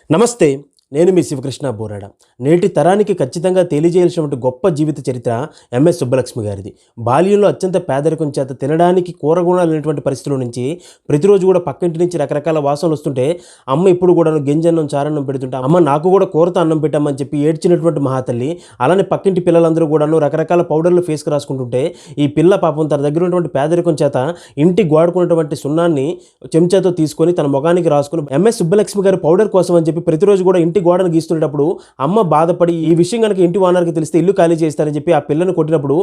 నమస్తే, నేను మీ శివకృష్ణ బోరాడ. నేటి తరానికి ఖచ్చితంగా తెలియజేయాల్సినటువంటి గొప్ప జీవిత చరిత్ర ఎంఎస్ సుబ్బలక్ష్మి గారిది. బాల్యంలో అత్యంత పేదరికం చేత తినడానికి కూరగుణాలు లేనటువంటి పరిస్థితుల నుంచి ప్రతిరోజు కూడా పక్కింటి నుంచి రకరకాల వాసనలు వస్తుంటే అమ్మ ఇప్పుడు కూడా గింజన్నం చారన్నం పెడుతుంటే అమ్మ నాకు కూడా కూరతో అన్నం పెట్టామని చెప్పి ఏడ్చినటువంటి మహాతల్లి. అలానే పక్కింటి పిల్లలందరూ కూడాను రకరకాల పౌడర్లు ఫేస్కి రాసుకుంటుంటే ఈ పిల్ల పాపం తన దగ్గర ఉన్నటువంటి పేదరికం చేత ఇంటికి వాడుకున్నటువంటి సున్నాన్ని చెంచాతో తీసుకొని తన ముఖానికి రాసుకుని ఎంఎస్ సుబ్బలక్ష్మి గారి పౌడర్ కోసం అని చెప్పి ప్రతిరోజు కూడా ఇంటి గోడను గీస్తున్నప్పుడు అమ్మ బాధపడి ఈ విషయం కనుక ఇంటి ఓనర్కి తెలిస్తే ఇల్లు ఖాళీ చేస్తారని చెప్పి ఆ పిల్లను కొట్టినప్పుడు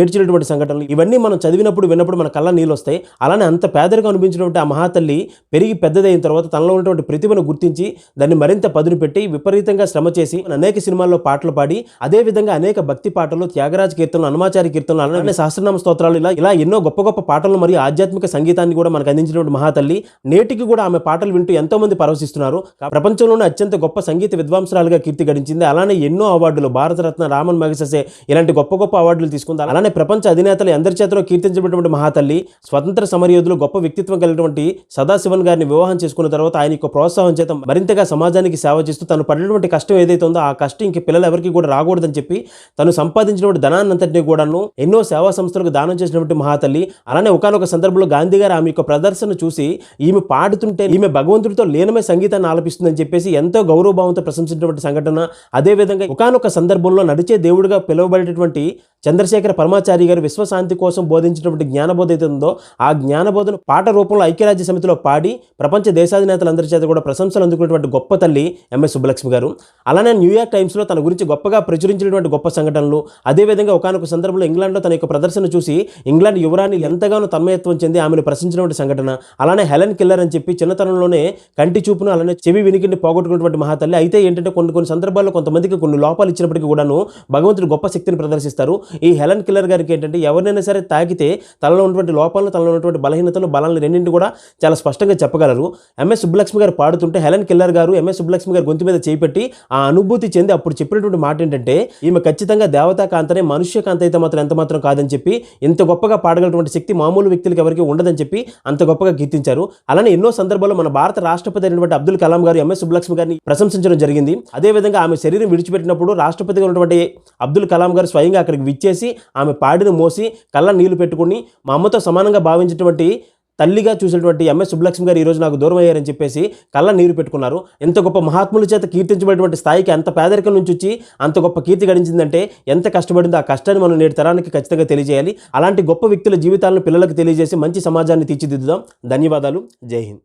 ఏడ్చినటువంటి సంఘటనలు ఇవన్నీ మనం చదివినప్పుడు విన్నప్పుడు మన కళ్ళ నీళ్ళు వస్తాయి. అలానే అంత పేదరికం అనిపించినటువంటి ఆ మహాతల్లి పెరిగి పెద్దదైన తర్వాత తనలో ఉన్నటువంటి ప్రతిభను గుర్తించి దాన్ని మరింత పదును పెట్టి విపరీతంగా శ్రమ చేసి అనేక సినిమాల్లో పాటలు పాడి అదేవిధంగా అనేక భక్తి పాటలు, త్యాగరాజ కీర్తనలు, హనుమాచారి కీర్తనలు, అలానే సహస్రనామ స్తోత్రాలు ఇలా ఎన్నో గొప్ప గొప్ప పాటలు మరియు ఆధ్యాత్మిక సంగీతాన్ని కూడా మనకు అందించినటువంటి మహాతల్లి నేటికి కూడా ఆమె పాటలు వింటూ ఎంతో మంది పరవశిస్తున్నారు. ప్రపంచంలోనే అత్యంత గొప్ప సంగీత విద్వాంసరాలుగా కీర్తి గడించింది. అలానే ఎన్నో అవార్డులు, భారతరత్న, రామన్ మగసెసే ఇలాంటి గొప్ప గొప్ప అవార్డులు తీసుకుంది. అలానే ప్రపంచ అధినేతలు అందరి చేతిలో కీర్తించబడినటువంటి మహాతల్లి స్వతంత్ర సమరయోధులు, గొప్ప వ్యక్తిత్వం కలిగినటువంటి సదాశివన్ గారిని వివాహం చేసుకున్న తర్వాత ఆయన యొక్క ప్రోత్సాహం చేత మరింతగా సమాజానికి సేవ చేస్తూ తను పడినటువంటి కష్టం ఏదైతే ఉందో ఆ కష్టం ఇంక పిల్లలు ఎవరికి కూడా రాకూడదని చెప్పి తను సంపాదించినటువంటి ధనాన్ని అంతటినీ కూడాను ఎన్నో సేవా సంస్థలకు దానం చేసినటువంటి మహాతల్లి. అలానే ఒకానొక సందర్భంలో గాంధీ గారు ఆమె యొక్క ప్రదర్శన చూసి ఈమె పాడుతుంటే ఈమె భగవంతుడితో లీనమే సంగీతాన్ని ఆలపిస్తుందని చెప్పేసి ఎంతో గౌరవభావంతో ప్రశంసించినటువంటి సంఘటన. అదేవిధంగా ఒకానొక సందర్భంలో నడిచే దేవుడిగా పిలువబడేటటువంటి చంద్రశేఖర పరమాచారి గారు విశ్వశాంతి కోసం బోధించినటువంటి జ్ఞానబోధ అయితే ఉందో ఆ జ్ఞానబోధను పాట రూపంలో ఐక్యరాజ్య సమితిలో పాడి ప్రపంచ దేశాధినేతలందరి చేత కూడా ప్రశంసలు అందుకున్నటువంటి గొప్ప తల్లి ఎంఎస్ సుబ్బలక్ష్మి గారు. అలానే న్యూయార్క్ టైమ్స్లో తన గురించి గొప్పగా ప్రచురించినటువంటి గొప్ప సంఘటనలు. అదేవిధంగా ఒకానొక సందర్భంలో ఇంగ్లాండ్లో తన యొక్క ప్రదర్శన చూసి ఇంగ్లాండ్ యువరాణి ఎంతగానో తన్మయత్వం చెంది ఆమెను ప్రశంసినటువంటి సంఘటన. అలానే హెలెన్ కెల్లర్ అని చెప్పి చిన్నతనంలోనే కంటి చూపును అలానే చెవి వినికిడిని పోగొట్టుకున్నటువంటి మహాతల్లి. అయితే ఏంటంటే కొన్ని సందర్భాల్లో కొంతమందికి కొన్ని లోపాలు ఇచ్చినప్పటికీ కూడాను భగవంతుడు గొప్ప శక్తిని ప్రదర్శిస్తారు. ఈ హెలెన్ కెల్లర్ గారికి ఏంటంటే ఎవరినైనా సరే తాకితే తనలో ఉన్నటువంటి లోపాలను, తనలో ఉన్నటువంటి బలహీనతలు, బలాలను రెండింటి కూడా చాలా స్పష్టంగా చెప్పగలరు. ఎంఎస్ సుబ్బలక్ష్మి గారు పాడుతుంటే హెలెన్ కెల్లర్ గారు ఎంఎస్ సుబ్బలక్ష్మి గారి గొంతు మీద చేపెట్టి ఆ అనుభూతి చెంది అప్పుడు చెప్పినటువంటి మాట ఏంటంటే ఈమె ఖచ్చితంగా దేవతా కాంతనే, మనుష్య కాంత అయితే మాత్రం ఎంత మాత్రం కాదని చెప్పి ఇంత గొప్పగా పాడగలటువంటి శక్తి మామూలు వ్యక్తులకు ఎవరికి ఉండదని చెప్పి అంత గొప్పగా కీర్తించారు. అలానే ఎన్నో సందర్భాల్లో మన భారత రాష్ట్రపతి అయినటువంటి అబ్దుల్ కలాం గారు ఎంఎస్ సుబ్బలక్ష్మి గారిని ప్రశంసించడం జరిగింది. అదేవిధంగా ఆమె శరీరం విడిచిపెట్టినప్పుడు రాష్ట్రపతిగా ఉన్నటువంటి అబ్దుల్ కలాం గారు స్వయంగా అక్కడికి విచ్చేసి ఆమె పాడిన మోసి కళ్ళ నీళ్లు పెట్టుకుని మా అమ్మతో సమానంగా భావించినటువంటి తల్లిగా చూసినటువంటి ఎంఎస్ సుబ్బలక్ష్మి గారు ఈరోజు నాకు దూరం అయ్యారని చెప్పేసి కళ్ళ నీరు పెట్టుకున్నారు. ఎంత గొప్ప మహాత్ముల చేత కీర్తించబడినటువంటి స్థాయికి అంత పేదరికం నుంచి వచ్చి అంత గొప్ప కీర్తి గడించిందంటే ఎంత కష్టపడిందో ఆ కష్టాన్ని మనం నేటి తరానికి ఖచ్చితంగా తెలియజేయాలి. అలాంటి గొప్ప వ్యక్తుల జీవితాలను పిల్లలకు తెలియజేసి మంచి సమాజాన్ని తీర్చిదిద్దుదాం. ధన్యవాదాలు. జై హింద్.